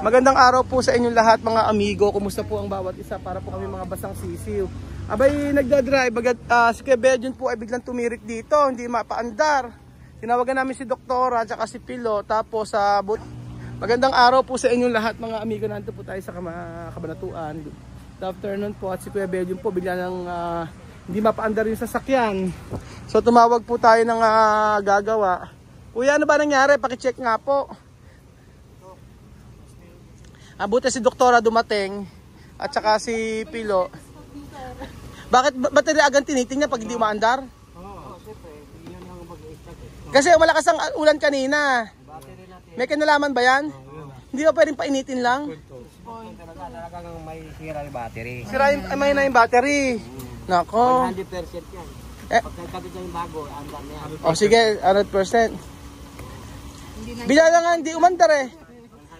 Magandang araw po sa inyong lahat mga amigo. Kumusta po ang bawat isa para po kami mga basang sisiw. Abay nagdadrive, si Kuya Belgian po ay biglang tumirik dito, hindi mapaandar. Tinawagan namin si Doktora at si Pilo. Tapos magandang araw po sa inyong lahat mga amigo. Nandito po tayo sa Kabanatuan. Good afternoon po at si Kuya Belgian po bigla nang hindi mapaandar yung sasakyan. So tumawag po tayo ng gagawa. Kuya, ano ba nangyari? Paki-check nga po. Buti si Doktora dumating at saka si Pilo. Bakit battery agad tinitingnan pag hindi umaandar? Oo, siyempre. Yun ang mag-i-start. Kasi malakas ang ulan kanina. May kinalaman ba yan? Hindi ba pwedeng painitin lang? Talagang may sira yung battery. May na yung battery. Nako. 100% yan. Pagkakabit yung bago, andar na yan. O sige, 100%. Bigla na nga hindi umandar eh.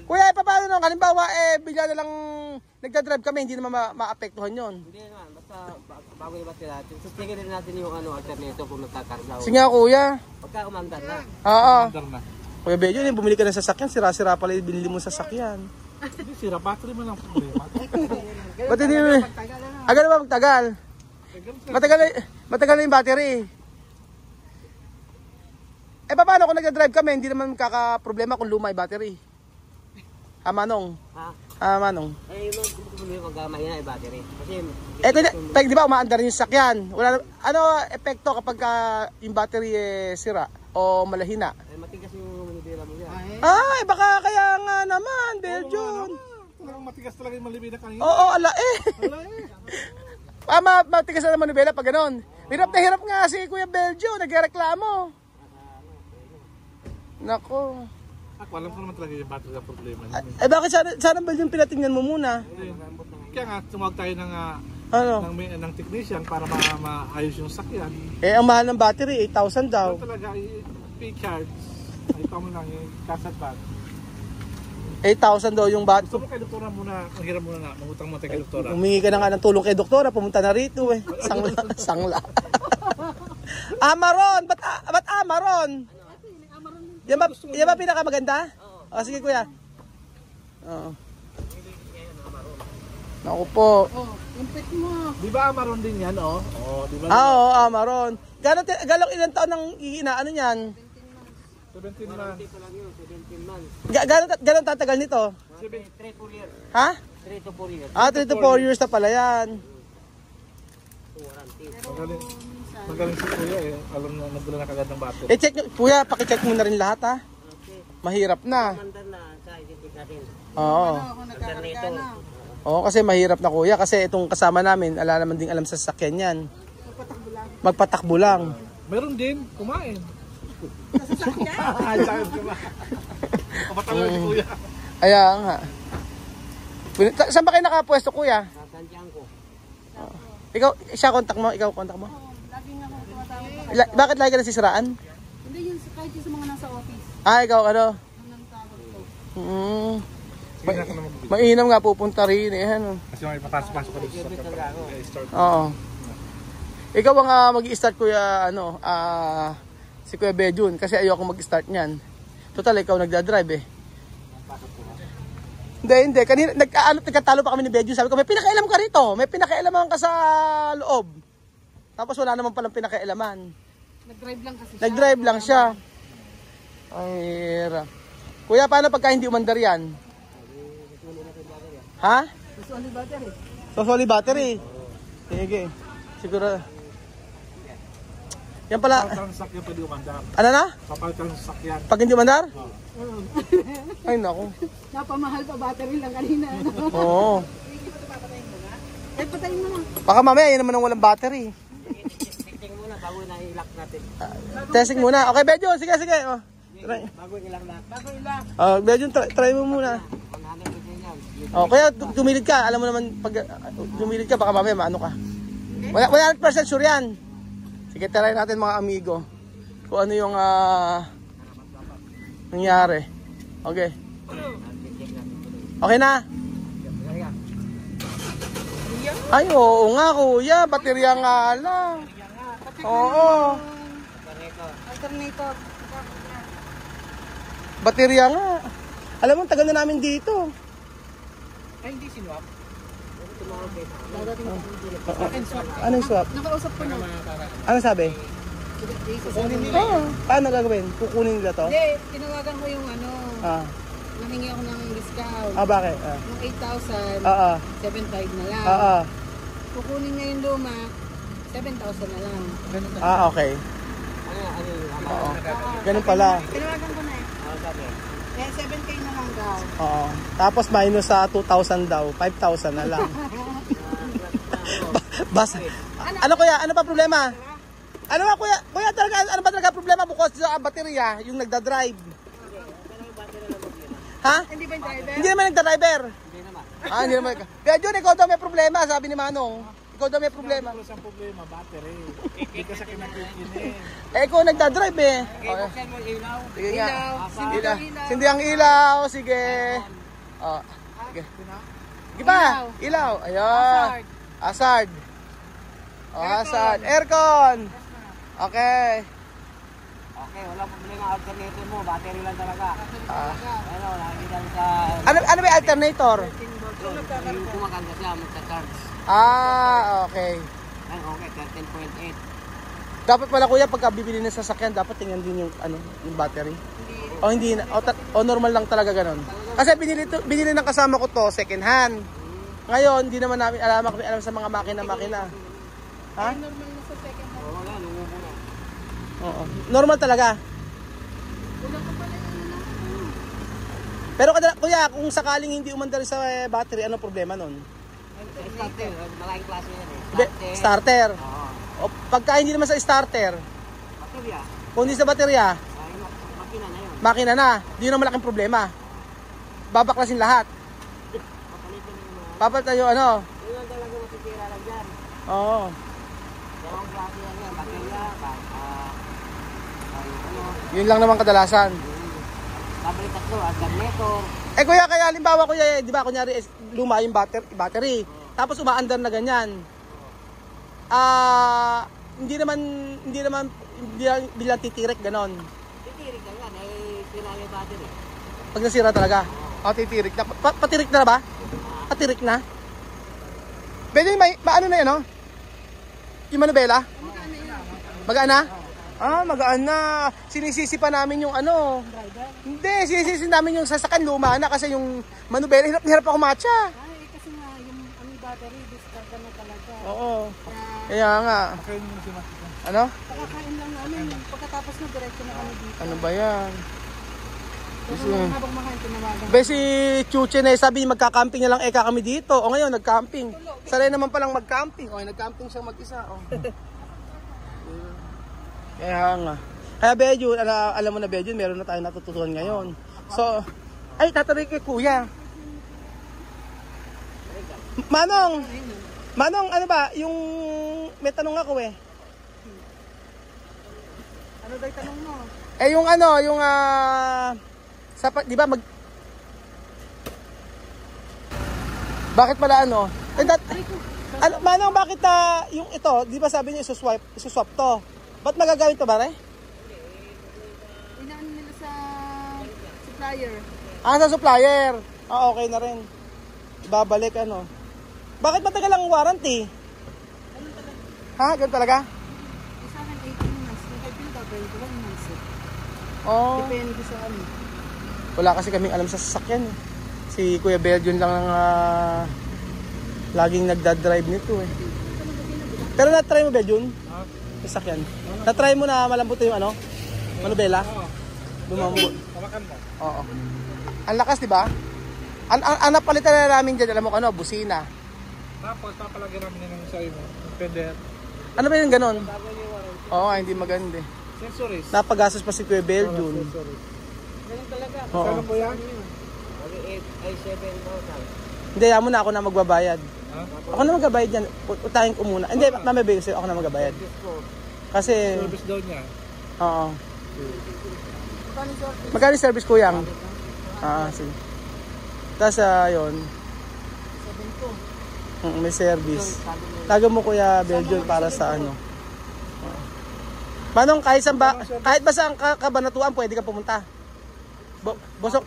Kuya, paano nung halimbawa bigla na lang nagdadrive kami, hindi naman maapektuhan yun. Hindi naman, basta bago yung battery natin. Tingnan din natin yung alternator kung nagkakarga. Sige nga kuya. Pagka umandar na. Oo. Kuya Belgian, bumili ka ng sasakyan, sira-sira pala yung binili mo sasakyan. Hindi, sira battery mo lang problema. Ba't hindi mo? Agad ba magtagal? Matagal na yung battery. Paano kung nagdadrive kami, hindi naman magkakaproblema kung luma yung battery. Manong. Ha? Manong. Yung magkamay na yung battery. Kasi, di ba umaandar yung sasakyan? Ano epekto kapag yung battery sira o malahina? Matigas yung manibela mo yan. Baka kaya nga naman, Belgian. Matigas talaga yung malibida kanina. Oo, matigas na naman ni Bella pag ganon. Hirap na hirap nga si Kuya Belgian, nagreklamo. Nako. Ako alam ko naman talaga yung battery na problema. Bakit sana ba yung pinatingnan mo muna? Kaya nga, tumawag tayo ng technician para maayos yung sakyan. Ang mahal ng battery, 8,000 daw. Ito talaga, i-charge. Ito mo lang yung kasat bat. 8,000 daw yung battery. Gusto mo kay doktora muna, ang hirap muna na, mangutang mo tayo kay doktora. Humingi ka na nga ng tulong kay doktora, pumunta na rito eh. Sangla. Amaron! Ba't Amaron? Yan ba pinakamaganda? Oo. Sige kuya. Oo. Naku po. Impit mo. Di ba Amaron din yan, oh? Di ba? Oo, Amaron. Galong ilang taon nang ano niyan? 17 months. 17 months. Galong tatagal nito? 3-4 years. Ha? 3 to 4 years. 3 to 4 years na pala yan. Magaling si kuya eh. Alam na, nagdala na kagad ng battery. Check nyo. Kuya, pakicheck mo na rin lahat ha. Mahirap na. Umandar na sa identity natin. Oo. Alternator. Oo, kasi mahirap na kuya. Kasi itong kasama namin, naman din alam sa sasakyan yan. Magpatakbo lang. Meron din, kumain. Sa sasakyan? Kapatagal si kuya. Ayan nga. Saan ba kayo nakapwesto kuya? Sa Santiago. Ikaw, siya kontak mo? Ikaw kontak mo? Lagi nga ako tumatawag. Bakit lagi ka nasisiraan? Hindi yun, kahit yung sa mga nasa office. Ikaw ano? Anong tawag ko? Mainam nga pupunta rin eh. Ano? Kasi may papasok-pasok ka dito sa start. Oo. Ikaw ang mag-i-start kuya si Kuya Belgian kasi ayoko mag-start niyan. Total ikaw nagda-drive eh. Hindi. Kanina nagkatalo pa kami ni Belgian. Sabi ko, may pinakailam ka rito. May pinakailaman ka sa loob. Tapos wala naman palang pinakailaman. Nag-drive lang siya. Ay, hira. Kuya, paano pagka hindi umandar yan? Ha? Susoli battery. Sige. Siguro. Yan pala. Papalitan ng sakyan pwede umandar. Ano na? Papalitan ng sakyan. Pag hindi umandar? Ay, naku. Napamahal pa battery lang kanina. Oo. Patayin mo na. Baka mamaya, yan naman ang walang battery. Testing muna bago na i-lock natin. Testing muna. Okay, Belgian. Sige. Oh. Try. Bago i-lock na. Belgian, try mo muna. Kaya dumilid ka. Alam mo naman, pag dumilid ka, baka mamaya maano ka. 100% sure yan. Sige, try natin mga amigo. Kung ano yung nangyari. Okay. Okay na? Ay, oo nga kuya. Baterya nga lang. Oo. Alternator. Baterya nga. Alam mo, tagal na namin dito. Ay, hindi sinwap. Dadating ko dito. Ano yung swap? Nakausap ko na. Ano sabi? Kukunin nila. Oo. Paano gagawin? Kukunin nila to? Hindi, tinawagan ko yung ano, Ah. nahingi ako ng discount. Bakit? Yung 8,000, Oo. 7,500 na lang. Oo. Kukunin niya yung luma, 7,000 na lang. Okay. Ano yung Oo. Ganun pala. Tinawagan ko na eh. sabi? Eh, 7K na lang daw. Oo. Tapos minus sa 2,000 daw. 5,000 na lang. Bas. Ano kuya? Ano pa problema? Ano ba kuya? Kuya talaga, ano ba talaga problema bukod sa baterya? Yung nagda-drive. Ha? Hindi ba yung driver? Hindi naman nagda-driver. Hindi naman. Hindi naman. Kaya Jun, ikaw daw may problema, sabi ni Manong. Ikaw daw may problema. Wala siyang problema, battery. Hindi ka sa kinakikinin. Ikaw nagda-drive eh. Okay, buksan mo yung ilaw. Sige nga. Ilaw. Sindi Ilaw. ang ilaw. Sindi ang ilaw. Sige. Sige. Sige pa. Ilaw. Ayun. Hazard. Hazard. Aircon. Okay. Okay, walang problema. Alternator mo, battery lang talaga. Ano, nakikita mo sa... Ano ba yung alternator? Yung kumaganda siya, magsa-charge. Okay. Ay, okay, 13.8. Dapat pala kuya pagka bibili ng sasakyan, dapat tingnan din yung yung battery. O hindi na o normal lang talaga ganun. Kasi binili ng kasama ko to second hand. Ngayon, hindi naman namin alam sa mga makina. Ha? Normal na sa second hand. Oo nga, lumubo na. Oo. Normal talaga. Wala ka pala yun. Pero kuya, kung sakaling hindi umandar sa battery, ano problema nun? Starter, malaking klase yan eh. Starter. Oo. O pagka hindi naman sa starter, Baterya. kung hindi sa baterya, Ay, makina na yun. makina na, di na malaking problema. Babaklasin lahat. Papalitan yung mga... Papalitan yung ano. Yun lang talaga masitira lang dyan. Oo. Dalawang klase yan yan. Baterya, Yun lang naman kadalasan. babalik tatlo, alternator. Eh kuya, kaya halimbawa kuya, di ba kunyari luma yung battery, tapos umaandar na ganyan. Hindi naman bilang titirik ganon. Titirik ka yan, eh, sira yung battery. Pag nasira talaga. Titirik na. Patirik na ba? Patirik na. Pwede may ano na yan, no? Yung manubela? Magaan na? Magaan na. Sinisisi pa namin yung ano. Hindi, sinisisi namin yung sasakyan luma na kasi yung manubela, hirap na hirap ako matcha. Ay, kasi nga, yung battery, discard na talaga. Oo. Kaya nga. Makainin mo si Masika. Ano? Pakakain lang namin. Pagkatapos na, diretso na kami dito. Ano ba yan? Kasi habang makain, tinawagan. Be si Chuche na sabi magka-camping na lang eka kami dito. O ngayon nag-camping. Sanay naman palang mag-camping. O nag-camping siya mag-isa. O. Kaya nga. Kaya Bejun, alam mo na Bejun, meron na tayong natututunan ngayon. So, ay tataray kay kuya. Manong, ano ba? Yung may tanong ako eh. Ano daw yung tanong mo? Eh yung ano, yung di ba bakit pala ano? Manong, bakit yung ito, di ba sabi niya isuswap to? Ba't magagamit to ba, re? Inaano nila sa supplier. Sa supplier. Okay na rin. Babalik ano. Bakit matagal ang warranty? Ganun talaga? Sa akin, 18 months. Yung kay Pinto, 21 months. Depende sa ano. Wala kasi kaming alam sa sasakyan. Si Kuya Belgian lang ang laging nagdadrive nito eh. Pero na-try mo Belgian? Sasakyan. Na-try mo na malambot yung ano? Manubela? Lumambot. Tawakan mo. Oo. Ang lakas, di ba? Ang napalitan na namin dyan, alam mo ano, busina. Tapos papalagyan namin ng sayo mo. Yung pender. Ano ba yung ganon? Oo, hindi maganda eh. Sensories. Napagastos pa si Kuya Belgian. Sensories. Ganun talaga. Oo. Kano po yan? Ay, 7,000. Hindi, ako na magbabayad. Ha? Ako na magbabayad yan. Utangin ko muna. Hindi, mamabay sa'yo, ako na magbabayad. Kasi, Service daw niya. oo. Magkano yung service kuya? Sige. Tapos, yun. May service. Tago mo Kuya Belgian para sa ano. Manong, kahit ba sa kabanatuan, pwede ka pumunta. Bosok,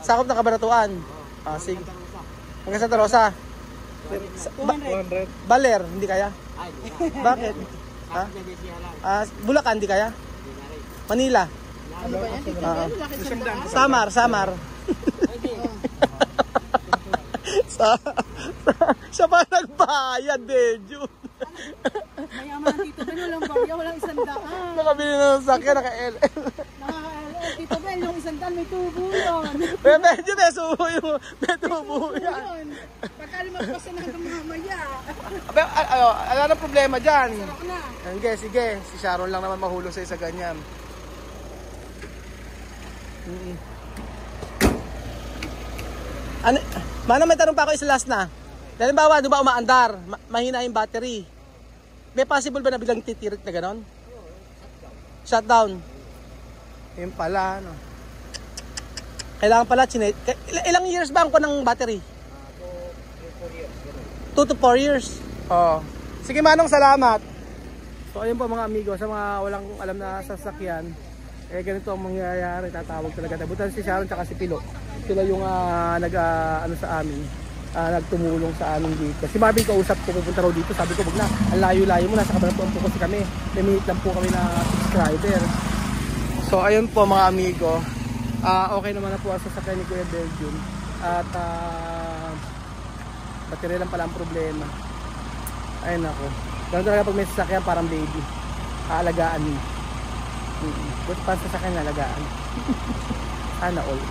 Sakop ng Kabanatuan. Ah, sige. Hanggang Santa Rosa. 200. Baler, hindi kaya? Ay, di na. Bakit? Ha? Bulacan, hindi kaya? Manila. Ano ba yan? Dito ba? Laki sandaan. Samar. Siya pa nagbayad, Deju. Mayaman ang Tito Ben, walang barya, walang isandaan. Nakabili na ng sakyan, naka-LL. Nakaka-LL, Tito Ben, yung isandaan may tubo yun. Medyo may tubo yan. Pagka lumagpas na hanggang mamaya. Ala na problema dyan. Sarap na. Sige. Si Sharon lang naman mahulog sa ganyan. Ano, Mana, may tanong pa ako isa last na. Dahil bawa, di ba umaandar, mahina yung battery. May possible ba na biglang titirik na ganon? Shutdown. Yun pala, no. Kailangan pala, ilang years ba ang ko ng battery? 2 to 4 years. Oo. Sige Manong, salamat. So ayun po mga amigo, sa mga walang alam na sasakyan, ganito ang mangyayari, tatawag talaga. Butan si Sharon at si Pilo. Sila yung sa amin, nagtumulong sa amin dito. Si Marvin kausap ko, pupunta raw dito. Sabi ko, wag na, ang layo-layo mo, nasa Kabanatuan po kasi kami. May minute lang po kami na subscriber. So ayun po mga amigo, okay naman na po ang sasakyan ni Kuya Belgium. At battery lang pala ang problema. Ayun ako. Ganun talaga pag may sasakyan, parang baby. Aalagaan mo. Buti pa sasakyan, alagaan. Sana all.